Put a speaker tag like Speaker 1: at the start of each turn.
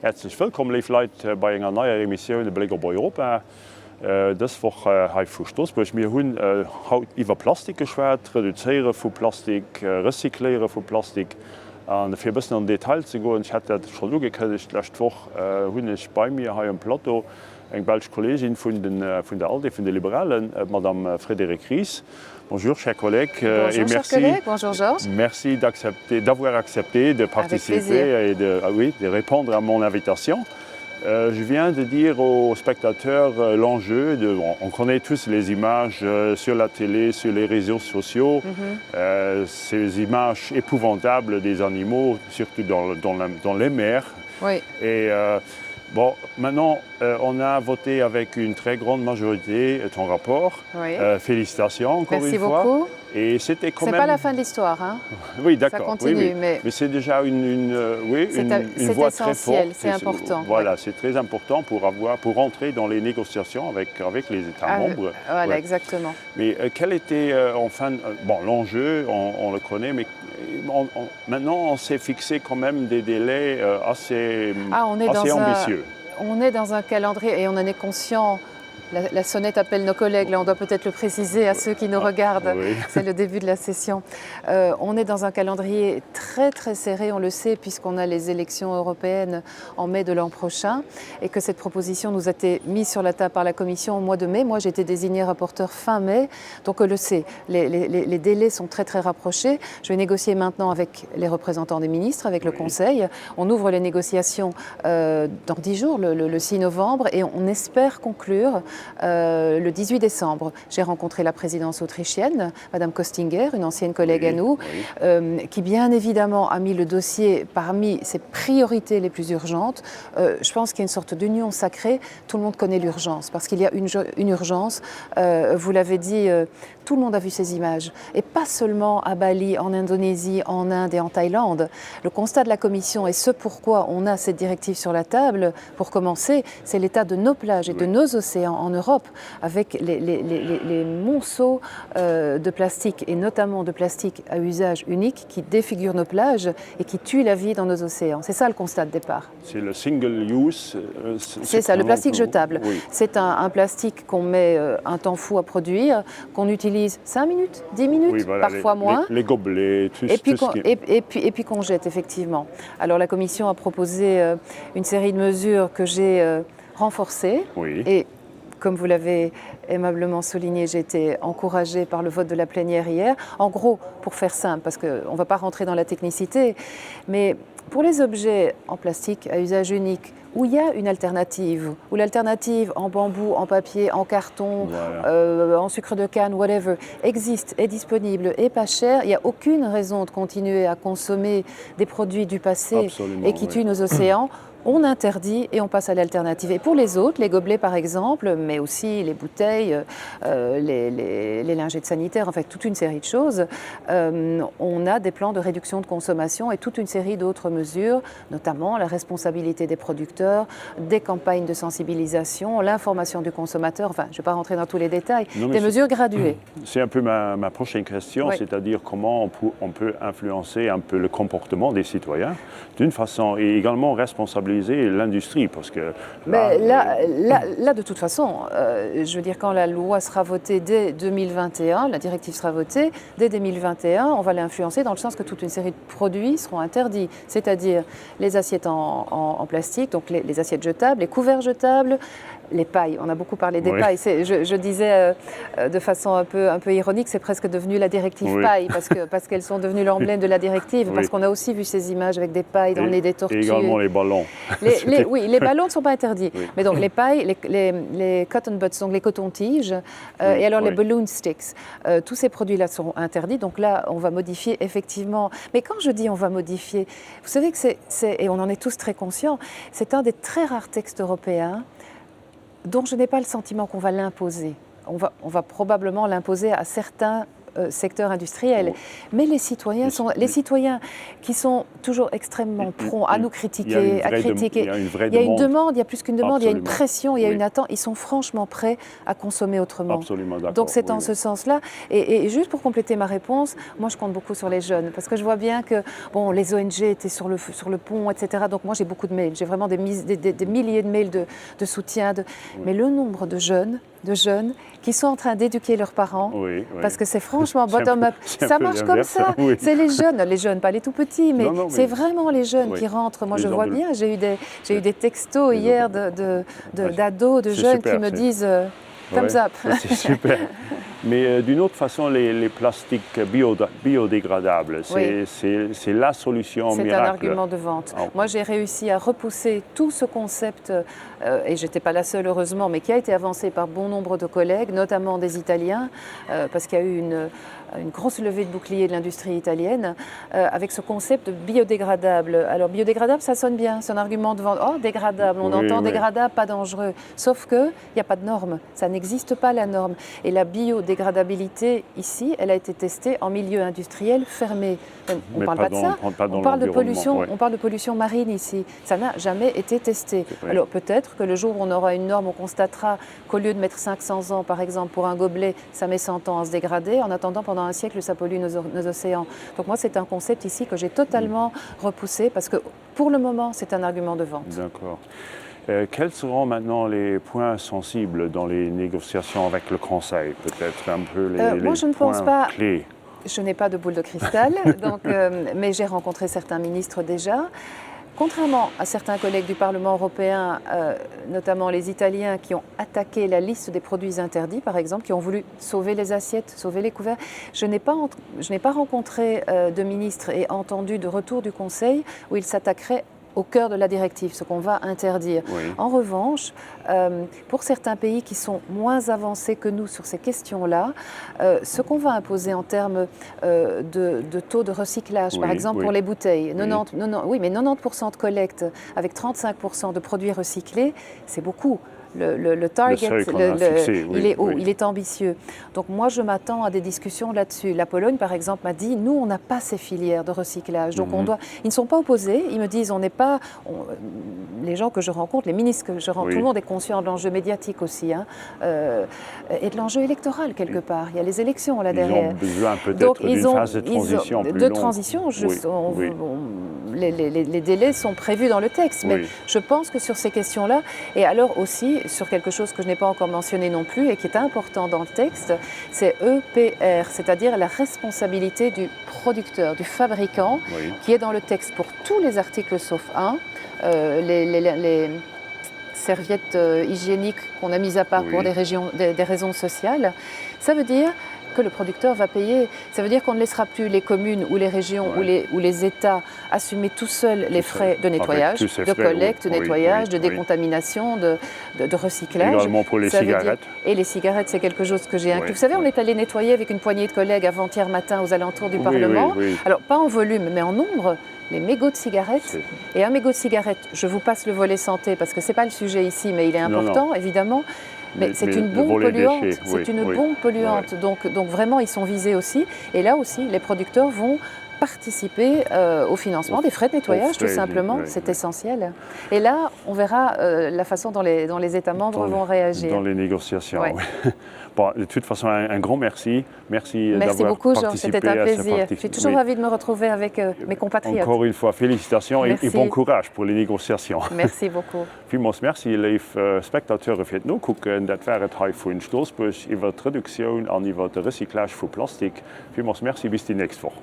Speaker 1: Herzlich willkommen, liebe Leute, bei einer neuen Emission «Blick auf Europa». Das Woche hier von Straßburg. Wir haben heute über Plastik geschwärzt, reduzieren von Plastik, recyclieren von Plastik. Und für ein bisschen in Detail zu gehen, ich hatte das schon angekündigt, letzte Woche habe ich bei mir hier im Plateau eine belgische Kollegin von der ALDE, von den Liberalen, Madame Frédérique Ries. Bonjour, chers collègues.
Speaker 2: Bonjour, chers collègues. Bonjour, Georges.
Speaker 1: Merci d'avoir accepté de participer et de répondre à mon invitation. Je viens de dire aux spectateurs l'enjeu. On connaît tous les images sur la télé, sur les réseaux sociaux, ces images épouvantables des animaux, surtout dans les mers.
Speaker 2: Oui.
Speaker 1: Et bon, maintenant, on a voté avec une très grande majorité ton rapport.
Speaker 2: Oui.
Speaker 1: Félicitations encore
Speaker 2: Merci
Speaker 1: une fois.
Speaker 2: Merci beaucoup.
Speaker 1: Et c'était quand même...
Speaker 2: C'est pas la fin de l'histoire, hein.
Speaker 1: Oui, d'accord.
Speaker 2: Ça continue,
Speaker 1: oui.
Speaker 2: mais
Speaker 1: c'est déjà une voix très forte.
Speaker 2: C'est important.
Speaker 1: Voilà,
Speaker 2: ouais.
Speaker 1: C'est très important pour entrer dans les négociations avec les États membres.
Speaker 2: Voilà,
Speaker 1: ouais.
Speaker 2: Exactement.
Speaker 1: Mais quel était enfin... bon, l'enjeu, on le connaît, mais maintenant on s'est fixé quand même des délais assez ambitieux.
Speaker 2: On est dans un calendrier et on en est conscient. La sonnette appelle nos collègues, là on doit peut-être le préciser à ceux qui nous regardent,
Speaker 1: oui.
Speaker 2: C'est le début de la session. On est dans un calendrier très très serré, on le sait, puisqu'on a les élections européennes en mai de l'an prochain et que cette proposition nous a été mise sur la table par la Commission au mois de mai. Moi j'ai été désignée rapporteur fin mai, donc on le sait, les délais sont très très rapprochés. Je vais négocier maintenant avec les représentants des ministres, avec le Conseil. On ouvre les négociations dans 10 jours, le 6 novembre, et on espère conclure le 18 décembre. J'ai rencontré la présidence autrichienne, Madame Köstinger, une ancienne collègue à nous, qui bien évidemment a mis le dossier parmi ses priorités les plus urgentes. Je pense qu'il y a une sorte d'union sacrée. Tout le monde connaît l'urgence, parce qu'il y a une urgence. Vous l'avez dit, tout le monde a vu ces images. Et pas seulement à Bali, en Indonésie, en Inde et en Thaïlande. Le constat de la Commission et ce pourquoi on a cette directive sur la table, pour commencer, c'est l'état de nos plages et de nos océans en Europe, avec les monceaux de plastique, et notamment de plastique à usage unique, qui défigurent nos plages et qui tuent la vie dans nos océans. C'est ça le constat de départ.
Speaker 1: C'est le single use.
Speaker 2: C'est ça, le plastique jetable.
Speaker 1: Oui.
Speaker 2: C'est un plastique qu'on met un temps fou à produire, qu'on utilise 5 minutes, 10 minutes, voilà, parfois moins.
Speaker 1: Les gobelets, tout ce qui...
Speaker 2: Et puis qu'on jette, effectivement. Alors la Commission a proposé une série de mesures que j'ai renforcées.
Speaker 1: Oui.
Speaker 2: Et comme vous l'avez aimablement souligné, j'ai été encouragée par le vote de la plénière hier. En gros, pour faire simple, parce qu'on ne va pas rentrer dans la technicité, mais pour les objets en plastique à usage unique, où il y a une alternative, où l'alternative en bambou, en papier, en carton, voilà. En sucre de canne, whatever, existe, est disponible et pas cher, il n'y a aucune raison de continuer à consommer des produits du passé
Speaker 1: Absolument,
Speaker 2: et qui tuent nos océans. On interdit et on passe à l'alternative. Et pour les autres, les gobelets par exemple, mais aussi les bouteilles, les lingettes sanitaires, en fait toute une série de choses, on a des plans de réduction de consommation et toute une série d'autres mesures, notamment la responsabilité des producteurs, des campagnes de sensibilisation, l'information du consommateur, enfin je ne vais pas rentrer dans tous les détails, des mesures graduées.
Speaker 1: C'est un peu ma prochaine question, oui. C'est-à-dire comment on peut influencer un peu le comportement des citoyens d'une façon, et également responsabiliser l'industrie, parce que
Speaker 2: là, de toute façon, je veux dire, quand la loi sera votée dès 2021, la directive sera votée, dès 2021, on va l'influencer dans le sens que toute une série de produits seront interdits, c'est-à-dire les assiettes en plastique, donc les assiettes jetables, les couverts jetables, les pailles, on a beaucoup parlé des pailles. Je disais de façon un peu ironique, c'est presque devenu la directive paille, parce qu'elles sont devenues l'emblème de la directive, parce qu'on a aussi vu ces images avec des pailles dans le nez des tortues.
Speaker 1: Et également les ballons.
Speaker 2: Oui, les ballons ne sont pas interdits. Oui. Mais donc les pailles, les cotton buds, donc les cotons-tiges, et alors les balloon sticks, tous ces produits-là seront interdits. Donc là, on va modifier effectivement. Mais quand je dis on va modifier, vous savez que et on en est tous très conscients, c'est un des très rares textes européens dont je n'ai pas le sentiment qu'on va l'imposer. On va probablement l'imposer à certains secteur industriel. Mais les citoyens qui sont toujours extrêmement prompts à nous critiquer, il y a une demande, il y a plus qu'une demande, il y a une pression, il y a une attente. Ils sont franchement prêts à consommer autrement.
Speaker 1: Absolument d'accord.
Speaker 2: Donc c'est en ce sens-là. Et juste pour compléter ma réponse, moi je compte beaucoup sur les jeunes parce que je vois bien que les ONG étaient sur le pont, etc. Donc moi j'ai beaucoup de mails, j'ai vraiment des milliers de mails de soutien. Mais le nombre de jeunes qui sont en train d'éduquer leurs parents, parce que c'est franchement bottom-up. Ça marche comme ça. C'est les jeunes, pas les tout petits, mais c'est vraiment les jeunes qui rentrent. Moi, je vois bien, j'ai eu des textos hier d'ados, de jeunes qui me disent thumbs up.
Speaker 1: C'est super. Mais d'une autre façon, les plastiques biodégradables, c'est la solution miracle.
Speaker 2: C'est un argument de vente. Moi, j'ai réussi à repousser tout ce concept, et je n'étais pas la seule heureusement, mais qui a été avancé par bon nombre de collègues, notamment des Italiens, parce qu'il y a eu une grosse levée de bouclier de l'industrie italienne, avec ce concept de biodégradable. Alors, biodégradable, ça sonne bien, c'est un argument de vente. Oh, dégradable, on entend dégradable, pas dangereux. Sauf qu'il n'y a pas de norme, ça n'existe pas la norme. Et la biodégradabilité, ici, elle a été testée en milieu industriel fermé. On ne parle pas de ça, on parle de pollution marine ici. Ça n'a jamais été testé. Alors peut-être que le jour où on aura une norme, on constatera qu'au lieu de mettre 500 ans, par exemple, pour un gobelet, ça met 100 ans à se dégrader. En attendant, pendant un siècle, ça pollue nos océans. Donc moi, c'est un concept ici que j'ai totalement repoussé parce que pour le moment, c'est un argument de vente.
Speaker 1: D'accord. Quels seront maintenant les points sensibles dans les négociations avec le Conseil? Peut-être un peu les
Speaker 2: moi, je ne pense pas.
Speaker 1: Clés.
Speaker 2: Je n'ai pas de boule de cristal, mais j'ai rencontré certains ministres déjà. Contrairement à certains collègues du Parlement européen, notamment les Italiens qui ont attaqué la liste des produits interdits, par exemple, qui ont voulu sauver les assiettes, sauver les couverts, je n'ai pas rencontré de ministre et entendu de retour du Conseil où il s'attaquerait au cœur de la directive, ce qu'on va interdire. En revanche, pour certains pays qui sont moins avancés que nous sur ces questions-là, ce qu'on va imposer en termes de taux de recyclage, par exemple pour les bouteilles, 90% de collecte avec 35% de produits recyclés, c'est beaucoup. Le target, il est haut, il est ambitieux. Donc moi, je m'attends à des discussions là-dessus. La Pologne, par exemple, m'a dit, nous, on n'a pas ces filières de recyclage. Donc ils ne sont pas opposés. Ils me disent, les gens que je rencontre, les ministres que je rencontre, tout le monde est conscient de l'enjeu médiatique aussi, et de l'enjeu électoral quelque part. Il y a les élections là derrière.
Speaker 1: Ils ont besoin peut-être d'une phase de transition plus longue.
Speaker 2: Les délais sont prévus dans le texte, mais je pense que sur ces questions-là, et alors aussi sur quelque chose que je n'ai pas encore mentionné non plus et qui est important dans le texte, c'est EPR, c'est-à-dire la responsabilité du producteur, du fabricant, qui est dans le texte pour tous les articles sauf un, les serviettes hygiéniques qu'on a mises à part pour des raisons sociales. Ça veut dire que le producteur va payer. Ça veut dire qu'on ne laissera plus les communes ou les régions ou les États assumer tout seuls les frais de nettoyage, de collecte, de nettoyage, de décontamination, de recyclage.
Speaker 1: Également pour les cigarettes.
Speaker 2: Et les cigarettes, c'est quelque chose que j'ai inclus. Vous savez, on est allé nettoyer avec une poignée de collègues avant-hier matin aux alentours du Parlement. Alors, pas en volume, mais en nombre. Les mégots de cigarettes. Et un mégot de cigarette, je vous passe le volet santé parce que ce n'est pas le sujet ici, mais il est important, évidemment. Mais c'est une bombe polluante. C'est une bombe polluante. Donc vraiment, ils sont visés aussi. Et là aussi, les producteurs vont participer au financement des frais de nettoyage, tout simplement. C'est essentiel. Et là, on verra la façon dont les États membres vont réagir.
Speaker 1: Dans les négociations, Bon, de toute façon, un grand merci. Merci
Speaker 2: beaucoup, Georges. C'était un plaisir. Je suis toujours ravie de me retrouver avec mes compatriotes.
Speaker 1: Encore une fois, félicitations et bon courage pour les négociations.
Speaker 2: Merci beaucoup.
Speaker 1: Vielmals merci, liebe Spectateure, für das Nachgucken. Das wäre heute von Stoßbusch über die Reduktion und über die Recyclage von Plastik. Vielmals merci, bis die nächste Woche.